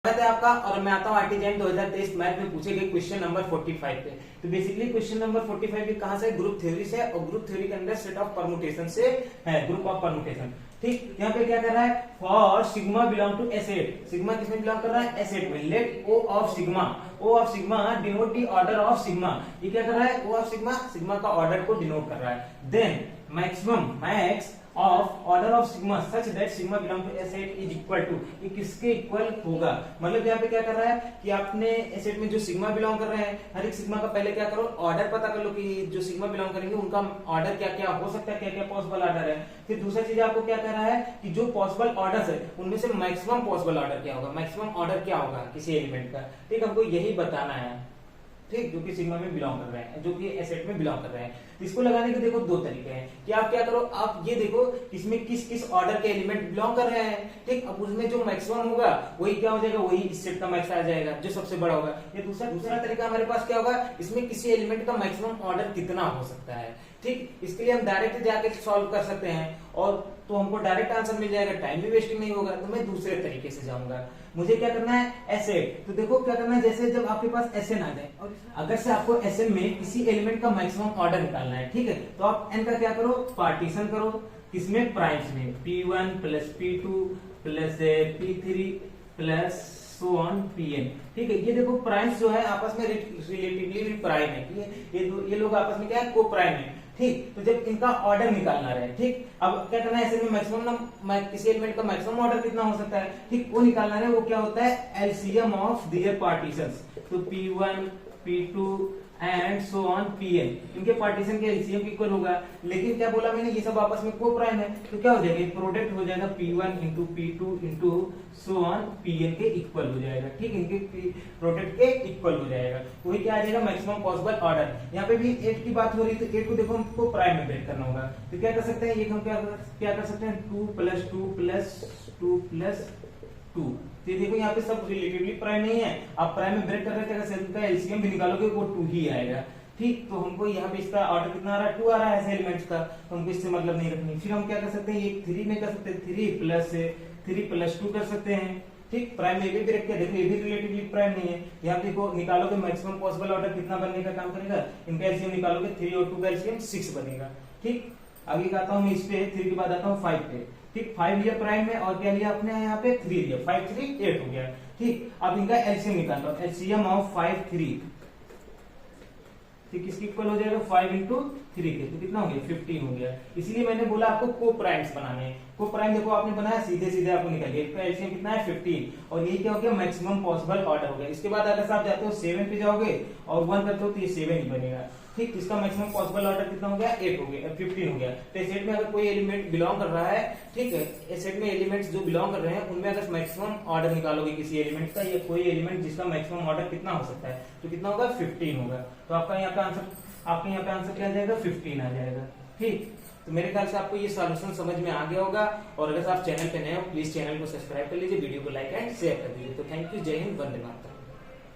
स्वागत है आपका। और मैं आता हूँ आरटीजेएम 2023 मैथ में पूछे गए क्वेश्चन नंबर 45 पे। तो बेसिकली क्वेश्चन नंबर 45 भी कहां से, ग्रुप थ्योरी से, और ग्रुप थ्योरी के अंदर सेट ऑफ परमुटेशन से है, ग्रुप ऑफ परमुटेशन। ठीक, यहाँ पे क्या कर रहा है, for sigma belong to a set. Sigma किसमें बिलोंग कर रहा है, एसेट में। Let O of sigma denote the order of sigma. ये क्या कर रहा है, ओ ऑफ सिग्मा का ऑर्डर को डिनोट कर रहा है। Then max of order of sigma such that sigma belong to a set is equal to, ये किसके इक्वल होगा। मतलब यहाँ पे क्या कर रहा है कि आपने एसेट में जो सिग्मा बिलोंग कर रहे हैं, हर एक सिग्मा का पहले क्या करो, ऑर्डर पता कर लो कि जो सिग्मा बिलोंग करेंगे उनका ऑर्डर क्या क्या हो सकता है, क्या क्या पॉसिबल ऑर्डर है। फिर दूसरा चीज आपको क्या कह रहा है कि जो पॉसिबल ऑर्डर है उनमें से मैक्सिमम पॉसिबल ऑर्डर क्या होगा, मैक्सिमम ऑर्डर क्या होगा किसी एलिमेंट का। ठीक, हमको यही बताना है। ठीक, जो कि सिग्मा में बिलोंग कर रहे हैं, जो कि एसेट में बिलोंग कर रहे हैं। इसको लगाने के देखो दो तरीके हैं कि आप क्या करो, आप ये देखो इसमें किस किस ऑर्डर के एलिमेंट बिलोंग कर रहे हैं। ठीक, अब उसमें जो मैक्सिमम होगा वही क्या हो जाएगा, वही इस सेट का मैक्स आ जाएगा, जो सबसे बड़ा होगा। ये दूसरा तरीका हमारे पास क्या होगा, इसमें किसी एलिमेंट का मैक्सिमम ऑर्डर कितना हो सकता है। ठीक, इसके लिए हम डायरेक्ट जाके सॉल्व कर सकते हैं और तो हमको डायरेक्ट आंसर मिल जाएगा, टाइम भी वेस्टिंग नहीं होगा। तो मैं दूसरे तरीके से जाऊंगा। मुझे क्या करना है, एसेट। तो देखो क्या करना है, जैसे जब आपके पास एसएन आ जाए और अगर से आपको एसएन में किसी एलिमेंट का मैक्सिमम ऑर्डर निकालना है, ठीक है, तो आप एन का क्या करो, पार्टीशन करो। किसमें, प्राइम्स में, P1 plus P2 plus P3 plus so on Pn। ठीक है, ये देखो प्राइम्स जो है आपस में रिलेटिवली प्राइम है, ये लोग आपस में क्या है, को प्राइम है। ठीक, तो जब इनका ऑर्डर निकालना रहे, ठीक, अब क्या करना है, ऐसे में मैक्सिमम किसी एलिमेंट का मैक्सिमम ऑर्डर कितना हो सकता है, ठीक, वो निकालना रहे। वो क्या होता है, एलसीएम ऑफ दियर पार्टीशंस। तो P1 P2 and so on Pn, इनके पार्टीशन के एलसीएम इक्वल होगा। लेकिन क्या बोला मैंने, ये सब आपस में को प्राइम है, तो क्या हो जाएगा, प्रोडक्ट हो जाएगा P1 into P2 into so on Pn के इक्वल हो जाएगा। ठीक, इनके प्रोडक्ट के इक्वल हो जाएगा, वही क्या आ जाएगा, मैक्सिमम पॉसिबल ऑर्डर। यहाँ पे भी 8 की बात हो रही है, तो 8 को देखो हमको प्राइम में ब्रेक करना होगा। तो क्या कर सकते हैं, ये हम क्या कर सकते हैं, 2 प्लस 2 प्लस 2 प्लस 2। तो देखो यहाँ पे सब रिलेटिवली प्राइम नहीं है, आप प्राइम में ब्रेक कर रहे थे, अगर इनका एलसीएम भी निकालोगे वो 2 ही आएगा। ठीक, तो हमको यहाँ पे इसका ऑर्डर कितना आ रहा है, 2 आ रहा है ऐसे एलिमेंट्स का, तो हमको इससे मतलब नहीं रखनी। फिर हम क्या कर सकते हैं, ये 3 में कर सकते हैं, 3 प्लस 2 कर सकते हैं। ठीक, प्राइम में भी ब्रेक किया, देखो ये भी रिलेटिवली प्राइम नहीं है। यहाँ देखो निकालोगे मैक्सिमम पॉसिबल ऑर्डर कितना बनने का काम करेगा, इनका एलसीएम निकालोगे 3 और 2 का एलसीएम 6 बनेगा। ठीक, आगे आता हूँ मैं इस पे, 3 के बाद आता हूँ 5 पे। ठीक, 5 लिया प्राइम में और क्या लिया आपने यहाँ पे 3 लिया, 5 3 8 हो गया। ठीक, अब इनका एलसीएम निकाल लो, एलसीएम ऑफ 5 3, ठीक, किसकी इक्वल हो जाएगा, 5 इंटू 3 के, तो कितना हो गया, 15 हो गया। इसीलिए मैंने बोला आपको को प्राइम्स बनाने हैं। को प्राइम देखो आपने बनाया, सीधे आपको निकल गया, इसका एलसीएम कितना है 15, और ये क्या हो गया, मैक्सिमम पॉसिबल ऑर्डर हो गया। इसके बाद अगर आप जाते हो 7 पे जाओगे और 1 करते हो तो ये 7 ही बनेगा। ठीक, इसका मैक्सिमम पॉसिबल ऑर्डर कितना हो गया, 8 हो गया, 15 हो गया। तो इस सेट में अगर कोई एलिमेंट बिलोंग कर रहा है, ठीक है, इस सेट में एलिमेंट्स जो बिलोंग कर रहे हैं उनमें अगर मैक्सिमम ऑर्डर निकालोगे किसी एलिमेंट का, या कोई एलिमेंट जिसका मैक्सिमम ऑर्डर कितना हो सकता है, तो कितना होगा, 15 होगा। तो आपका यहाँ पे आंसर क्या आ जाएगा, 15 आ जाएगा। ठीक, तो मेरे ख्याल से आपको ये सॉल्यूशन समझ में आ गया होगा। और अगर आप चैनल पे नए हो, प्लीज चैनल को सब्सक्राइब कर लीजिए, वीडियो को लाइक एंड शेयर कर दीजिए। तो थैंक यू, जय हिंद, वंदे मातरम।